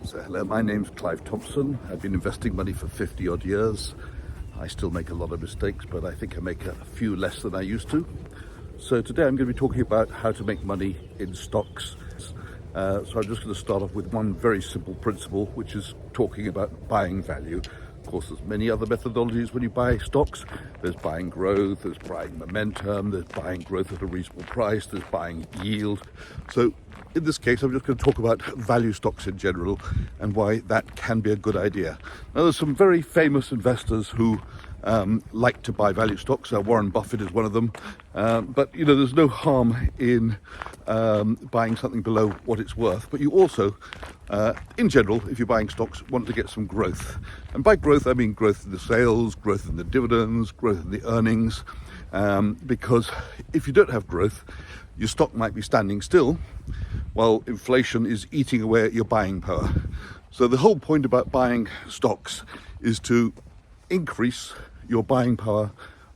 So hello, my name's Clive Thompson. I've been investing money for 50 odd years. I still make a lot of mistakes, but I think I make a few less than I used to. So today I'm going to be talking about how to make money in stocks. So I'm just going to start off with one very simple principle, which is talking about buying value. Of course, there's many other methodologies when you buy stocks. There's buying growth, there's buying momentum, there's buying growth at a reasonable price, there's buying yield. So in this case, I'm just going to talk about value stocks in general and why that can be a good idea. Now, there's some very famous investors who like to buy value stocks. Warren Buffett is one of them. But, you know, there's no harm in buying something below what it's worth. But you also, in general, if you're buying stocks, want to get some growth. And by growth, I mean growth in the sales, growth in the dividends, growth in the earnings. Because if you don't have growth, your stock might be standing still while inflation is eating away at your buying power. So the whole point about buying stocks is to increase your buying power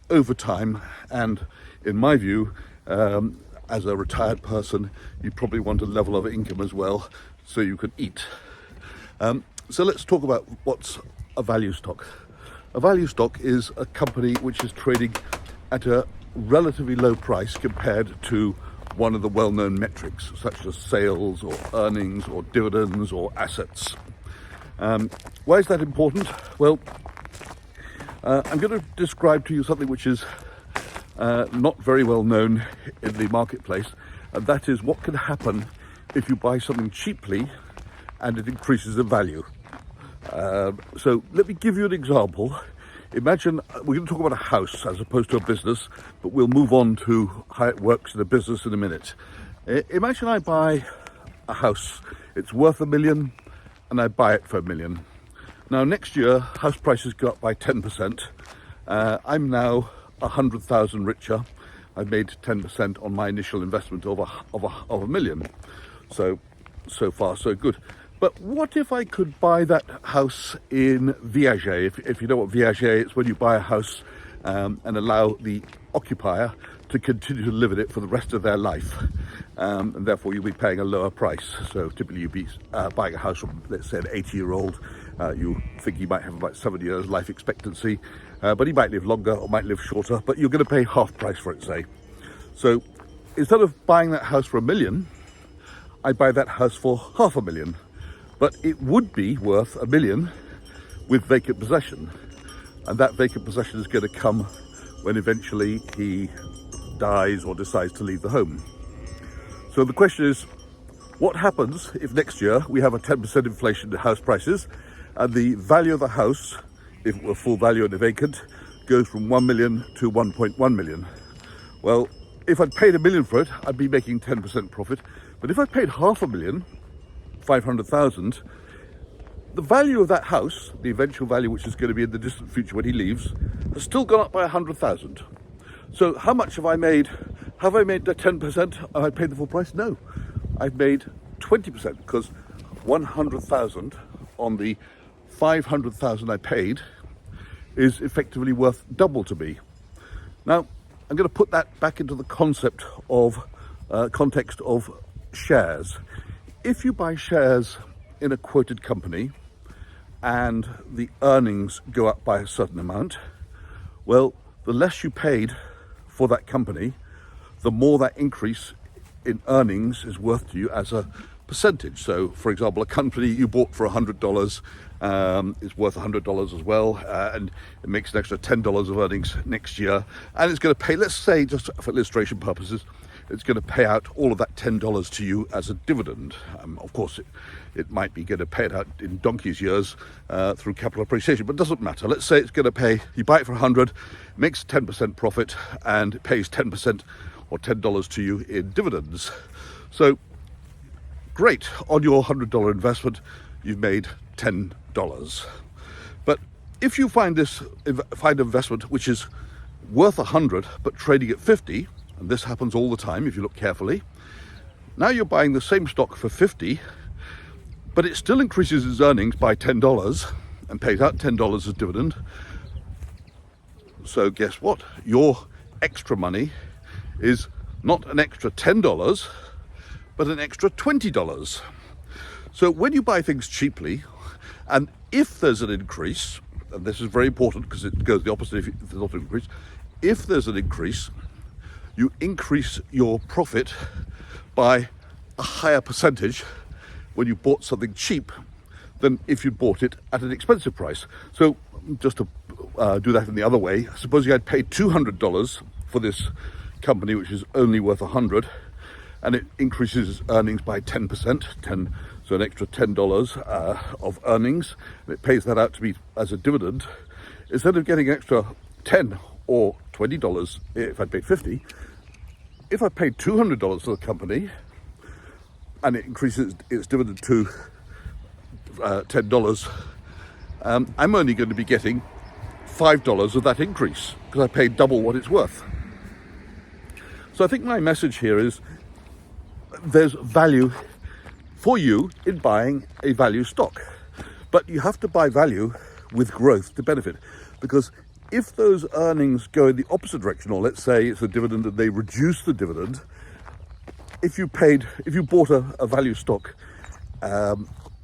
over time. And in my view, as a retired person, you probably want a level of income as well so you can eat. So let's talk about what's a value stock. A value stock is a company which is trading at a relatively low price compared to one of the well-known metrics, such as sales or earnings or dividends or assets. Why is that important? Well, I'm going to describe to you something which is not very well known in the marketplace, and that is what can happen if you buy something cheaply and it increases in value. So let me give you an example. Imagine, we're going to talk about a house as opposed to a business, but we'll move on to how it works in a business in a minute. Imagine I buy a house, it's worth $1 million, and I buy it for $1 million. Now next year, house prices go up by 10%. I'm now 100,000 richer. I've made 10% on my initial investment of $1 million. So far, so good. But what if I could buy that house in viager? If you know what viager is, it's when you buy a house and allow the occupier to continue to live in it for the rest of their life. And therefore you'll be paying a lower price. So typically you'll be buying a house from, let's say, an 80-year-old. You think he might have about 7 years life expectancy, but he might live longer or might live shorter, but you're going to pay half price for it, say. So instead of buying that house for $1 million, I buy that house for $500,000. But it would be worth $1 million with vacant possession. And that vacant possession is going to come when eventually he dies or decides to leave the home. So the question is, what happens if next year we have a 10% inflation in house prices and the value of the house, if it were full value and vacant, goes from 1 million to 1.1 million? Well, if I'd paid $1 million for it, I'd be making 10% profit. But if I paid $500,000, 500,000, the value of that house, the eventual value which is going to be in the distant future when he leaves, has still gone up by 100,000. So how much have I made? Have I made the 10% and I paid the full price? No, I've made 20% because 100,000 on the 500,000 I paid is effectively worth double to me. Now, I'm going to put that back into the concept of context of shares. If you buy shares in a quoted company and the earnings go up by a certain amount, well, the less you paid for that company, the more that increase in earnings is worth to you as a percentage. So, for example, a company you bought for $100 is worth $100 as well, and it makes an extra $10 of earnings next year. And it's going to pay, let's say, just for illustration purposes, it's going to pay out all of that $10 to you as a dividend. Of course, it might be going to pay it out in donkey's years through capital appreciation, but it doesn't matter. Let's say it's going to pay, you buy it for 100, makes 10% profit, and it pays 10% or $10 to you in dividends. So, great, on your $100 investment, you've made $10. But if you find investment which is worth 100 but trading at 50, and this happens all the time if you look carefully, now you're buying the same stock for 50, but it still increases its earnings by $10 and pays out $10 as dividend. So guess what? Your extra money is not an extra $10, but an extra $20. So when you buy things cheaply, and if there's an increase, and this is very important because it goes the opposite if there's not an increase, if there's an increase, you increase your profit by a higher percentage when you bought something cheap than if you bought it at an expensive price. So just to do that in the other way, suppose you had paid $200 for this company, which is only worth $100, and it increases earnings by 10%, so an extra $10 of earnings, and it pays that out to me as a dividend. Instead of getting an extra $10 or $20 if I paid $50, if I paid $200 for the company and it increases its dividend to $10, I'm only going to be getting $5 of that increase because I paid double what it's worth. So I think my message here is there's value for you in buying a value stock, but you have to buy value with growth to benefit, because if those earnings go in the opposite direction, or let's say it's a dividend and they reduce the dividend, if you bought a value stock,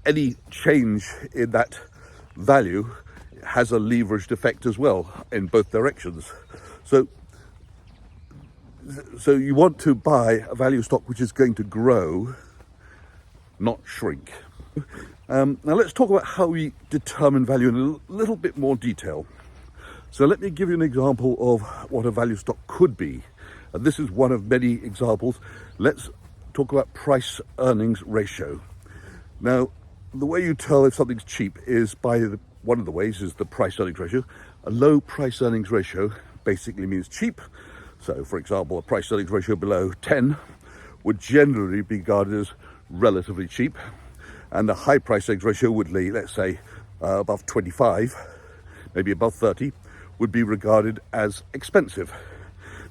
any change in that value has a leveraged effect as well in both directions. So you want to buy a value stock which is going to grow, not shrink. Now let's talk about how we determine value in a little bit more detail. So let me give you an example of what a value stock could be. And this is one of many examples. Let's talk about price earnings ratio. Now, the way you tell if something's cheap is one of the ways is the price earnings ratio. A low price earnings ratio basically means cheap. So, for example, a price earnings ratio below 10 would generally be regarded as relatively cheap, and the high price earnings ratio would be, let's say, above 25, maybe above 30, would be regarded as expensive.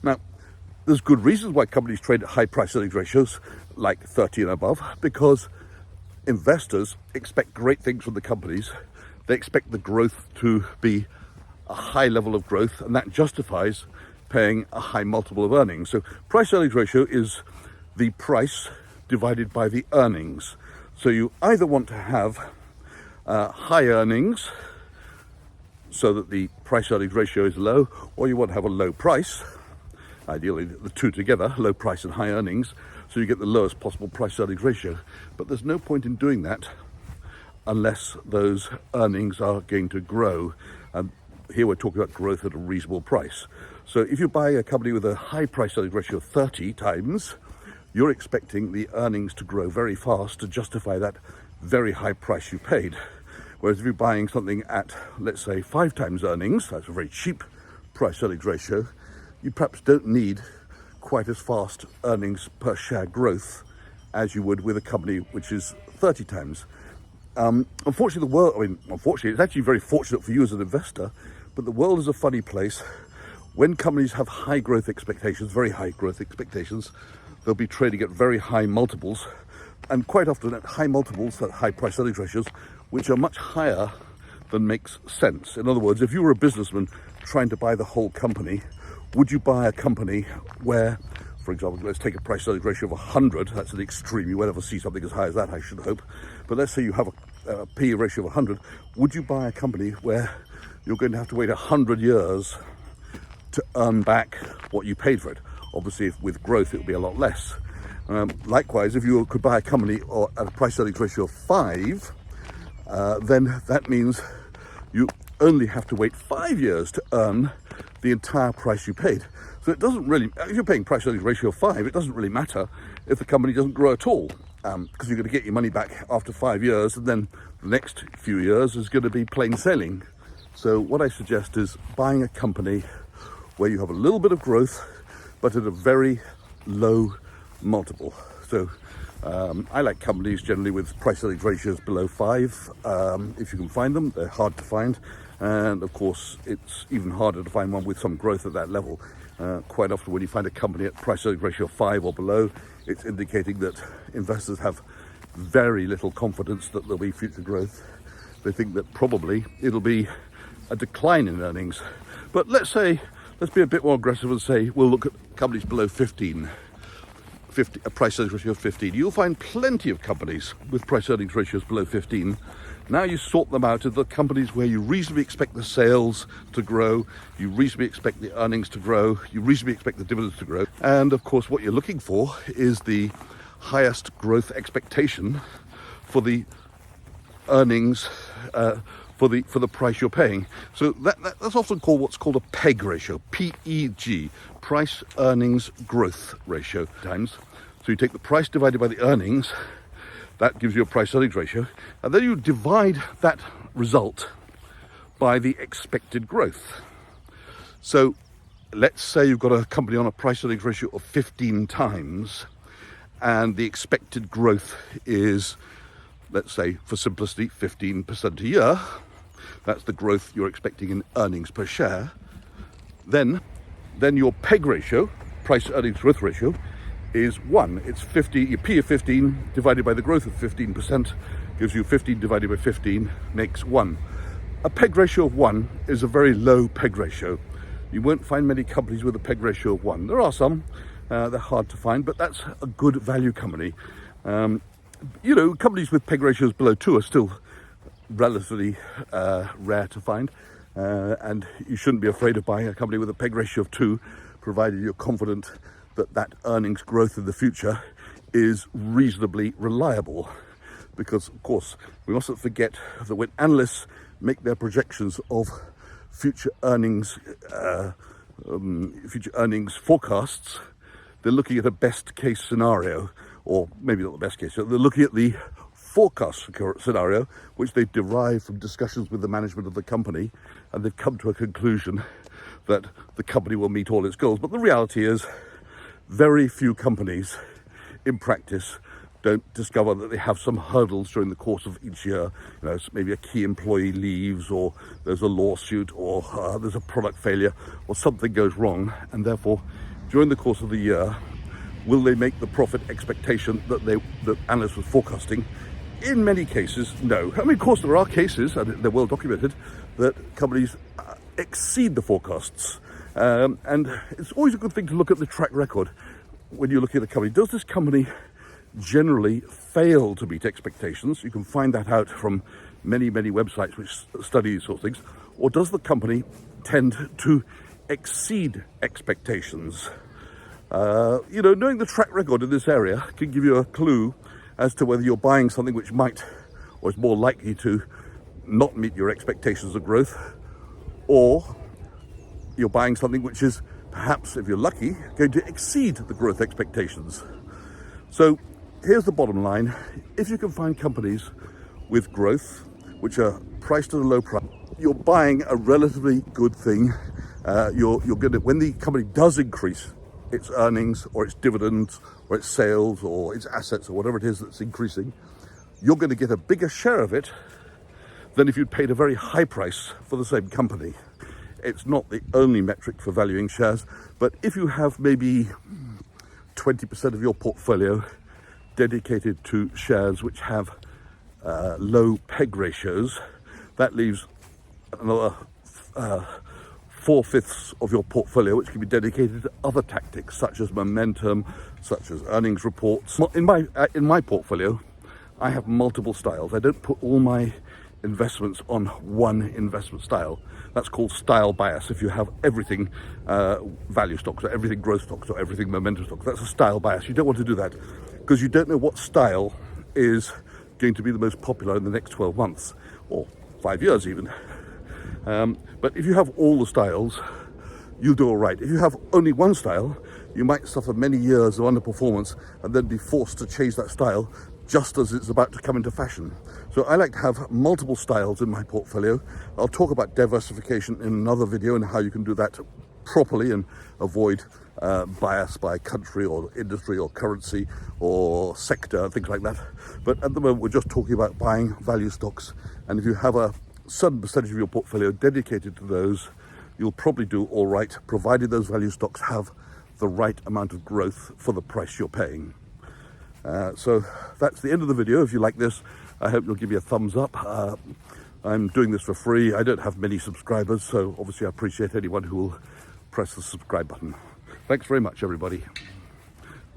Now, there's good reasons why companies trade at high price earnings ratios like 30 and above, because investors expect great things from the companies. They expect the growth to be a high level of growth, and that justifies paying a high multiple of earnings. So price earnings ratio is the price divided by the earnings. So you either want to have high earnings so that the price earnings ratio is low, or you want to have a low price, ideally the two together, low price and high earnings, so you get the lowest possible price earnings ratio. But there's no point in doing that unless those earnings are going to grow. And here we're talking about growth at a reasonable price. So if you buy a company with a high price earnings ratio of 30 times, you're expecting the earnings to grow very fast to justify that very high price you paid. Whereas if you're buying something at, let's say, 5 times earnings, that's a very cheap price earnings ratio, you perhaps don't need quite as fast earnings per share growth as you would with a company which is 30 times. Unfortunately, it's actually very fortunate for you as an investor, but the world is a funny place. When companies have high growth expectations, very high growth expectations, they'll be trading at very high multiples, and quite often at high multiples, at high price earnings ratios, which are much higher than makes sense. In other words, if you were a businessman trying to buy the whole company, would you buy a company where, for example, let's take a price earnings ratio of 100, that's an extreme, you won't ever see something as high as that, I should hope, but let's say you have a PE ratio of 100, would you buy a company where you're going to have to wait 100 years to earn back what you paid for it? Obviously, with growth, it would be a lot less. Likewise, if you could buy a company at a price earnings ratio of 5, then that means you only have to wait 5 years to earn the entire price you paid. So it doesn't really, if you're paying price earnings ratio of 5, it doesn't really matter if the company doesn't grow at all, because you're going to get your money back after 5 years, and then the next few years is going to be plain sailing. So what I suggest is buying a company where you have a little bit of growth, but at a very low multiple. So I like companies generally with price earnings ratios below 5, if you can find them. They're hard to find, and of course it's even harder to find one with some growth at that level. Quite often when you find a company at price earnings ratio of 5 or below, it's indicating that investors have very little confidence that there'll be future growth. They think that probably it'll be a decline in earnings. But let's be a bit more aggressive and say we'll look at companies below 15 a price earnings ratio of 15. You'll find plenty of companies with price earnings ratios below 15. Now you sort them out into the companies where you reasonably expect the sales to grow, you reasonably expect the earnings to grow, you reasonably expect the dividends to grow. And of course, what you're looking for is the highest growth expectation for the earnings, for the price you're paying. So that's often called what's called a PEG ratio, P-E-G, price earnings growth ratio times. So you take the price divided by the earnings, that gives you a price earnings ratio, and then you divide that result by the expected growth. So let's say you've got a company on a price earnings ratio of 15 times, and the expected growth is, let's say, for simplicity, 15% a year. That's the growth you're expecting in earnings per share. Then your PEG ratio, price earnings growth ratio, is 1. It's 50, your P of 15 divided by the growth of 15% gives you 15 divided by 15 makes 1. A PEG ratio of 1 is a very low PEG ratio. You won't find many companies with a PEG ratio of 1. There are some, they're hard to find, but that's a good value company. Companies with PEG ratios below 2 are still relatively rare to find, and you shouldn't be afraid of buying a company with a PEG ratio of 2, provided you're confident that earnings growth in the future is reasonably reliable. Because, of course, we mustn't forget that when analysts make their projections of future earnings forecasts, they're looking at a best case scenario, or maybe not the best case, they're looking at the forecast scenario, which they've derived from discussions with the management of the company, and they've come to a conclusion that the company will meet all its goals. But the reality is, very few companies in practice don't discover that they have some hurdles during the course of each year. Maybe a key employee leaves, or there's a lawsuit, or there's a product failure, or something goes wrong, and therefore, during the course of the year, will they make the profit expectation that analysts were forecasting? In many cases, no. I mean, of course, there are cases, and they're well documented, that companies exceed the forecasts. And it's always a good thing to look at the track record when you're looking at a company. Does this company generally fail to meet expectations? You can find that out from many, many websites which study these sort of things. Or does the company tend to exceed expectations? Knowing the track record in this area can give you a clue as to whether you're buying something which might, or is more likely to, not meet your expectations of growth, or you're buying something which is perhaps, if you're lucky, going to exceed the growth expectations. So here's the bottom line. If you can find companies with growth which are priced at a low price, you're buying a relatively good thing. You're going to, when the company does increase its earnings or its dividends or its sales or its assets or whatever it is that's increasing, you're going to get a bigger share of it than if you'd paid a very high price for the same company. It's not the only metric for valuing shares, but if you have maybe 20% of your portfolio dedicated to shares which have low PEG ratios, that leaves another 4/5 of your portfolio which can be dedicated to other tactics such as momentum, such as earnings reports. In my portfolio, I have multiple styles. I don't put all my investments on one investment style. That's called style bias. If you have everything value stocks, or everything growth stocks, or everything momentum stocks, that's a style bias. You don't want to do that because you don't know what style is going to be the most popular in the next 12 months or 5 years even. But if you have all the styles, you'll do all right. If you have only one style, you might suffer many years of underperformance and then be forced to change that style just as it's about to come into fashion. So I like to have multiple styles in my portfolio. I'll talk about diversification in another video and how you can do that properly and avoid bias by country or industry or currency or sector, things like that. But at the moment, we're just talking about buying value stocks. And if you have a certain percentage of your portfolio dedicated to those, you'll probably do all right, provided those value stocks have the right amount of growth for the price you're paying. So that's the end of the video. If you like this, I hope you'll give me a thumbs up. I'm doing this for free. I don't have many subscribers, so obviously I appreciate anyone who will press the subscribe button. Thanks very much, everybody.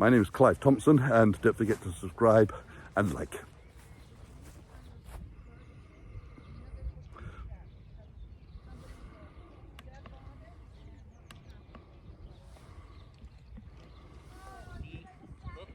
My name is Clive Thompson, and don't forget to subscribe and like.